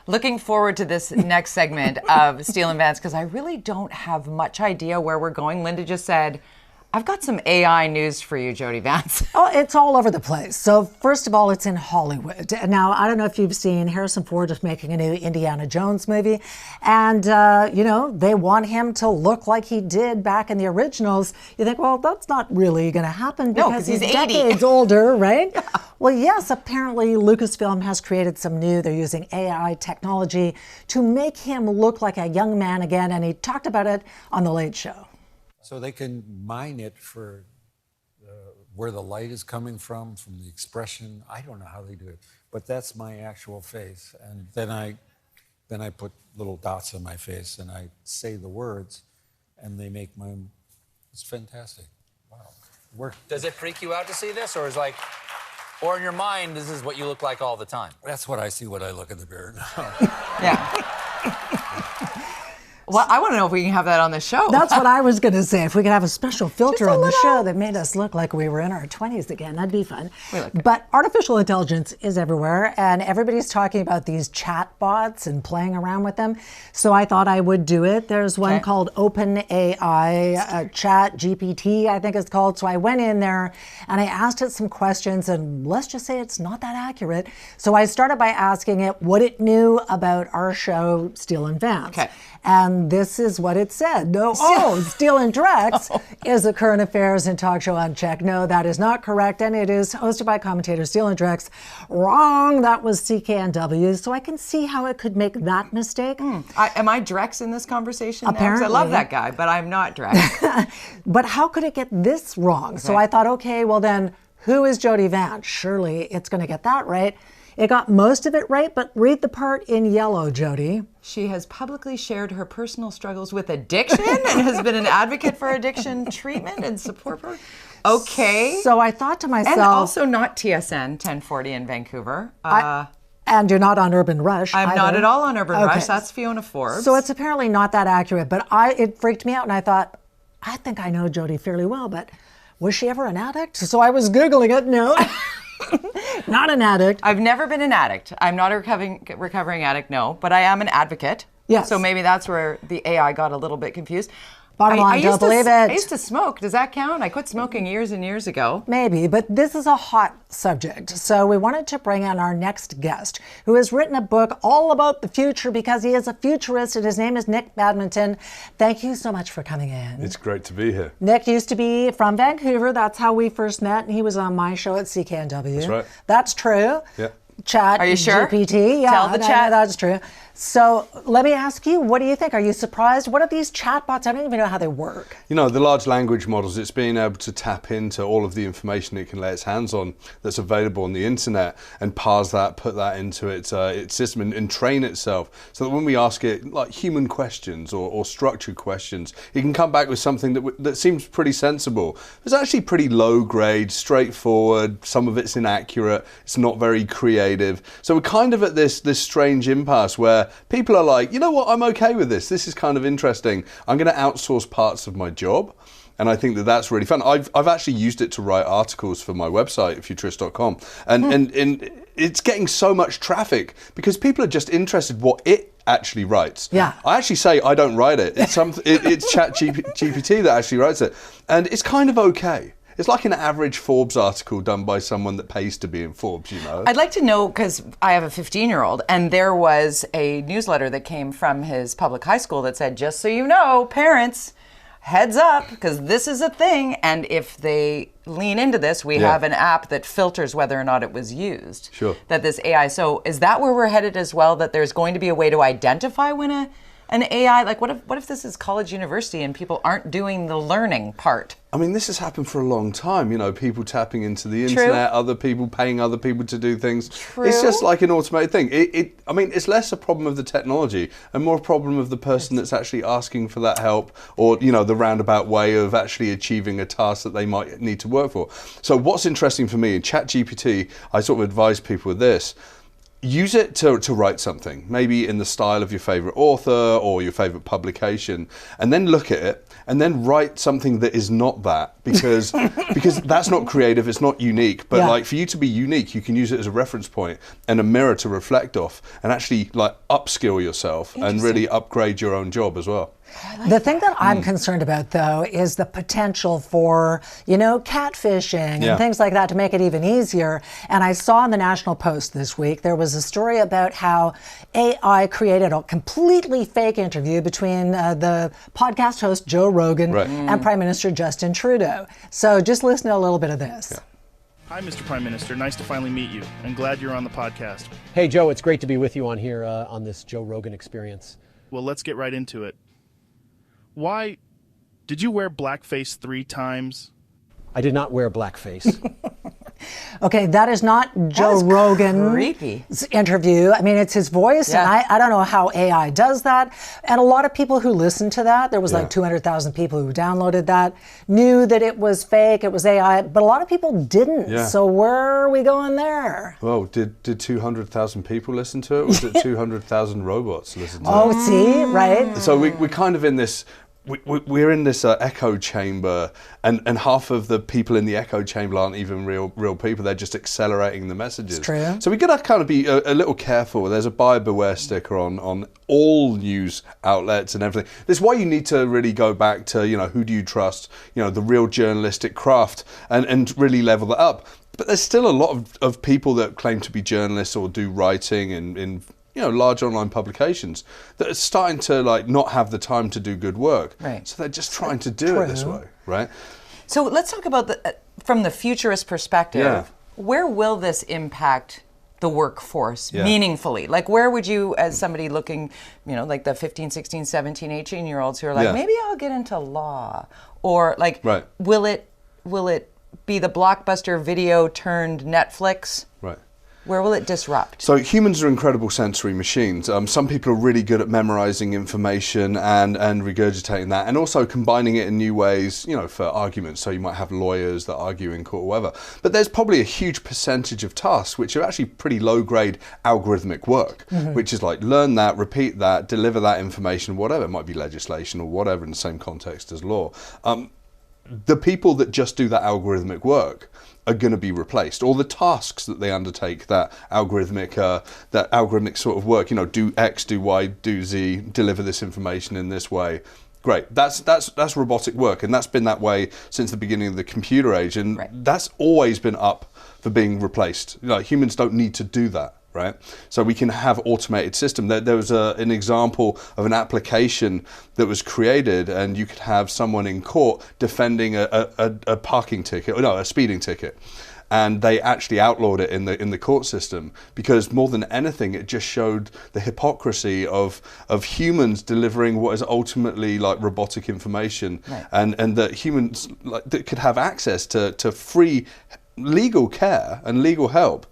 Looking forward to this next segment of Steele and Vance, because I really don't have much idea where we're going. Lynda just said, I've got some AI news for you, Jody Vance. Oh, it's all over the place. So first of all, it's in Hollywood. Now, I don't know if you've seen Harrison Ford is making a new Indiana Jones movie. And, they want him to look like he did back in the originals. You think, well, that's not really going to happen because he's 80. Decades older, right? Yeah. Well, yes, apparently Lucasfilm has created some new, they're using AI technology to make him look like a young man again. And he talked about it on The Late Show. So they can mine it for where the light is coming from the expression. I don't know how they do it, but that's my actual face. And then I put little dots on my face and I say the words and they make it's fantastic. Wow. Does it freak you out to see this, or or in your mind, this is what you look like all the time? That's what I see when I look in the mirror now. Yeah. Well, I want to know if we can have that on the show. That's what I was going to say. If we could have a special filter on the show that made us look like we were in our 20s again, that'd be fun. But artificial intelligence is everywhere, and everybody's talking about these chatbots and playing around with them. So I thought I would do it. There's one called OpenAI, ChatGPT, I think it's called. So I went in there and I asked it some questions, and let's just say it's not that accurate. So I started by asking it what it knew about our show, Steele and Vance. Okay. And this is what it said. Steele and Drex is a current affairs and talk show on Check. No, that is not correct. And it is hosted by commentators Steele and Drex. Wrong. That was CKNW. So I can see how it could make that mistake. Am I Drex in this conversation? Apparently. I love that guy, but I'm not Drex. But how could it get this wrong? Okay. So I thought, okay, well then, who is Jody Vance? Surely it's going to get that right. It got most of it right, but read the part in yellow, Jody. She has publicly shared her personal struggles with addiction and has been an advocate for addiction treatment and support for. Okay. So I thought to myself... And also not TSN 1040 in Vancouver. And you're not on Urban Rush I'm either. not at all on Urban Rush. That's Fiona Forbes. So it's apparently not that accurate, but it freaked me out, and I thought, I think I know Jody fairly well, but was she ever an addict? So I was Googling it. No. Not an addict. I've never been an addict. I'm not a recovering addict, no, but I am an advocate. Yes. So maybe that's where the AI got a little bit confused. Bottom line, don't believe it. I used to smoke. Does that count? I quit smoking years and years ago. Maybe, but this is a hot subject. So we wanted to bring in our next guest, who has written a book all about the future because he is a futurist, and his name is Nick Badminton. Thank you so much for coming in. It's great to be here. Nick used to be from Vancouver. That's how we first met, and he was on my show at CKNW. That's right. That's true. Yeah. Chat. Are you sure? GPT. Yeah, Tell the chat. That's true. So let me ask you, what do you think? Are you surprised? What are these chatbots? I don't even know how they work. You know, the large language models, it's being able to tap into all of the information it can lay its hands on that's available on the internet and parse that, put that into its system and train itself so that when we ask it like human questions or structured questions, it can come back with something that seems pretty sensible. It's actually pretty low grade, straightforward, some of it's inaccurate, it's not very creative. So we're kind of at this strange impasse where people are like, you know what, I'm okay with this. This is kind of interesting. I'm going to outsource parts of my job. And I think that's really fun. I've actually used it to write articles for my website, futurist.com. And it's getting so much traffic because people are just interested what it actually writes. Yeah. I actually say I don't write it. It's ChatGPT that actually writes it. And it's kind of okay. It's like an average Forbes article done by someone that pays to be in Forbes, you know. I'd like to know, because I have a 15-year-old, and there was a newsletter that came from his public high school that said, just so you know, parents, heads up, because this is a thing, and if they lean into this, we have an app that filters whether or not it was used. Sure. That this AI, so is that where we're headed as well, that there's going to be a way to identify when an AI, like what if this is college university and people aren't doing the learning part? I mean, this has happened for a long time, you know, people tapping into the internet, other people paying other people to do things. True. It's just like an automated thing. I mean, it's less a problem of the technology and more a problem of the person that's actually asking for that help or, you know, the roundabout way of actually achieving a task that they might need to work for. So what's interesting for me in ChatGPT, I sort of advise people with this. use it to write something, maybe in the style of your favorite author or your favorite publication, and then look at it and then write something that is not that, because that's not creative, it's not unique. But like, for you to be unique, you can use it as a reference point and a mirror to reflect off, and actually like upskill yourself and really upgrade your own job as well. The thing that I'm concerned about, though, is the potential for, catfishing and things like that to make it even easier. And I saw in the National Post this week, there was a story about how AI created a completely fake interview between the podcast host Joe Rogan and Prime Minister Justin Trudeau. So just listen to a little bit of this. Yeah. Hi, Mr. Prime Minister. Nice to finally meet you. I'm glad you're on the podcast. Hey, Joe, it's great to be with you on here on this Joe Rogan experience. Well, let's get right into it. Why did you wear blackface 3 times? I did not wear blackface. Okay, that is not Joe Rogan's interview. I mean, it's his voice, and I don't know how AI does that. And a lot of people who listened to that, there was like 200,000 people who downloaded that, knew that it was fake, it was AI, but a lot of people didn't. Yeah. So where are we going there? Well, did 200,000 people listen to it, or was it 200,000 robots listen to it? Oh, see, right? So we're kind of in this... We're in this echo chamber, and half of the people in the echo chamber aren't even real people. They're just accelerating the messages. It's true. So we got to kind of be a little careful. There's a buyer beware sticker on all news outlets and everything. This is why you need to really go back to, who do you trust, the real journalistic craft, and really level that up. But there's still a lot of people that claim to be journalists or do writing in large online publications that are starting to not have the time to do good work. Right. So they're just trying to do it this way, right? So let's talk about from the futurist perspective. Yeah. Where will this impact the workforce meaningfully? Like, where would you, as somebody looking, like the 15, 16, 17, 18-year-olds who are like, maybe I'll get into law, or will it be the Blockbuster video turned Netflix? Right. Where will it disrupt? So humans are incredible sensory machines. Some people are really good at memorizing information and regurgitating that, and also combining it in new ways, for arguments. So you might have lawyers that argue in court or whatever. But there's probably a huge percentage of tasks which are actually pretty low-grade algorithmic work, which is like learn that, repeat that, deliver that information, whatever. It might be legislation or whatever in the same context as law. The people that just do that algorithmic work are going to be replaced. All the tasks that they undertake, that algorithmic sort of work, do X, do Y, do Z, deliver this information in this way. Great. That's robotic work, and that's been that way since the beginning of the computer age, and that's always been up for being replaced. Humans don't need to do that. Right, so we can have automated system. There was an example of an application that was created, and you could have someone in court defending a parking ticket, a speeding ticket, and they actually outlawed it in the court system because more than anything, it just showed the hypocrisy of humans delivering what is ultimately like robotic information, and that humans that could have access to free legal care and legal help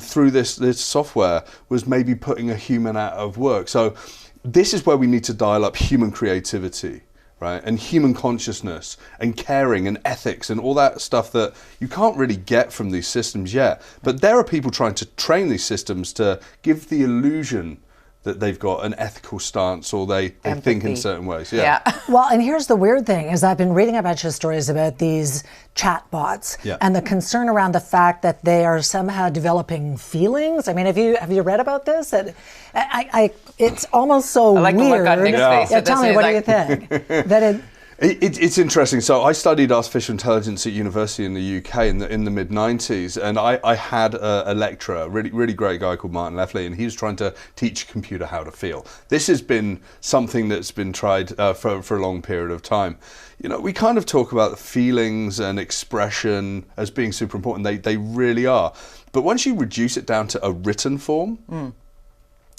through this software was maybe putting a human out of work. So this is where we need to dial up human creativity, right? And human consciousness and caring and ethics and all that stuff that you can't really get from these systems yet. But there are people trying to train these systems to give the illusion that they've got an ethical stance, or they think in certain ways. Well, and here's the weird thing is I've been reading a bunch of stories about these chatbots and the concern around the fact that they are somehow developing feelings. I mean, have you read about this? It's almost so I like weird. The look on Nick's face. Yeah, tell me, what do you think? It's interesting. So I studied artificial intelligence at university in the UK in the mid-90s, and I had a lecturer, a really great guy called Martin Leffley, and he was trying to teach a computer how to feel. This has been something that's been tried for a long period of time. We kind of talk about feelings and expression as being super important. They really are. But once you reduce it down to a written form,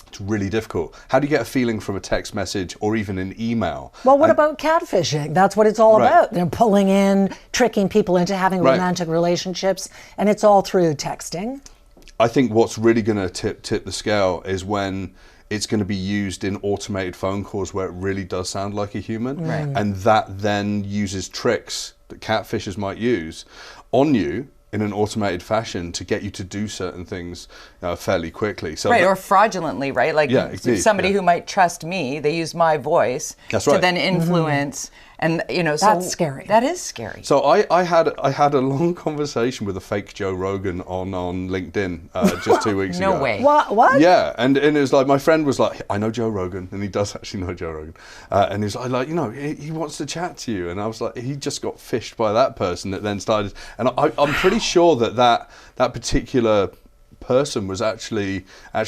it's really difficult. How do you get a feeling from a text message or even an email? Well, what about catfishing? That's what it's all about. They're pulling in, tricking people into having romantic relationships, and it's all through texting. I think what's really going to tip the scale is when it's going to be used in automated phone calls where it really does sound like a human, and that then uses tricks that catfishers might use on you in an automated fashion to get you to do certain things fairly quickly. So right, or fraudulently, right? Like somebody who might trust me, they use my voice to then influence. And that's scary. That is scary. So I had a long conversation with a fake Joe Rogan on LinkedIn just 2 weeks ago. No way. What? Yeah, and it was like, my friend was like, I know Joe Rogan, and he does actually know Joe Rogan, and he's like, he wants to chat to you, and I was like, he just got fished by that person that then started, and I'm pretty sure that particular person was actually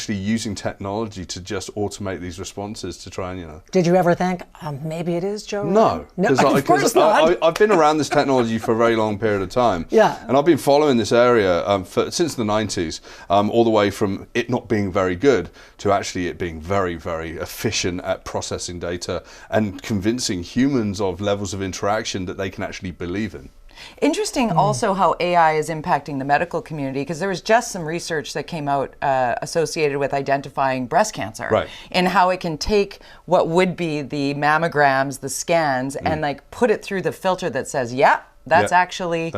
using technology to just automate these responses to try and Did you ever think maybe it is Joe Rogan? No, of course not. I've been around this technology for a very long period of time. Yeah, and I've been following this area since the 90s, all the way from it not being very good to actually it being very, very efficient at processing data and convincing humans of levels of interaction that they can actually believe in. Interesting also how AI is impacting the medical community, because there was just some research that came out associated with identifying breast cancer, right, and how it can take what would be the mammograms, the scans, and like put it through the filter that says, that's actually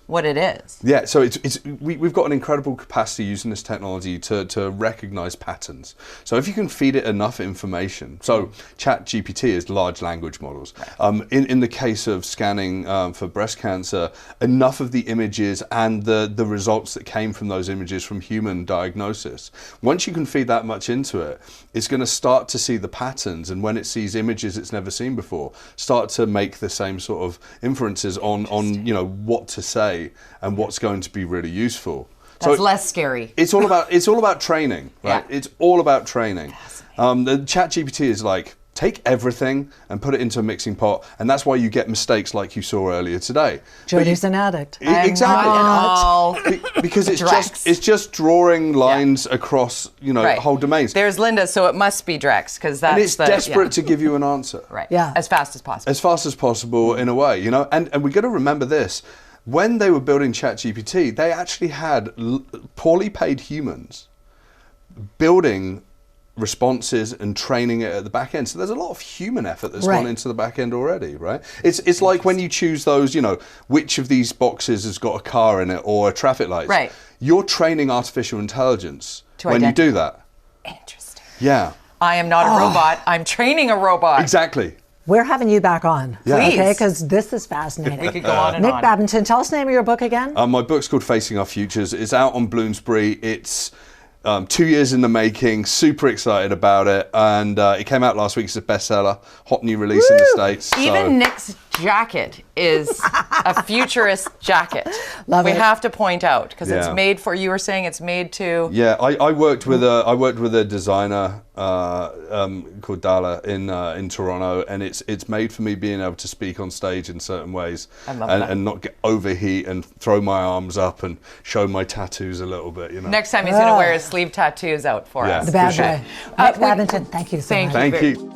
what it is. Yeah, so we've got an incredible capacity using this technology to recognize patterns. So if you can feed it enough information, so ChatGPT is large language models. Right. In the case of scanning for breast cancer, enough of the images and the results that came from those images from human diagnosis, once you can feed that much into it, it's going to start to see the patterns, and when it sees images it's never seen before, start to make the same sort of inferences on what to say and what's going to be really useful. That's less scary. It's all about training, right? Yeah. It's all about training. The ChatGPT is like, take everything and put it into a mixing pot, and that's why you get mistakes like you saw earlier today. Jody's an addict. Exactly. Because it's just drawing lines across whole domains. There's Lynda, so it must be Drex, because that's and it's desperate to give you an answer. Right. Yeah. As fast as possible. As fast as possible, in a way, And we got to remember this. When they were building ChatGPT, they actually had poorly paid humans building responses and training it at the back end. So there's a lot of human effort that's gone into the back end already, right? It's like when you choose those, which of these boxes has got a car in it or a traffic light. Right. You're training artificial intelligence when you do that. Interesting. Yeah. I am not a robot. I'm training a robot. Exactly. We're having you back on, Please. Okay? Because this is fascinating. We could go on and Nick on. Badminton, tell us the name of your book again. My book's called Facing Our Futures. It's out on Bloomsbury. It's 2 years in the making, super excited about it, and it came out last week. It's a bestseller, hot new release in the States. Even Nick's jacket is a futurist jacket. Love it. We have to point out, because it's made for, you were saying it's made to... Yeah, I worked with a designer called Dala in Toronto, and it's made for me being able to speak on stage in certain ways. I love that. And not get overheat and throw my arms up and show my tattoos a little bit, Next time he's going to wear his sleeve tattoos out for us. The bad guy. Nick Badminton, thank you so much. Thank you.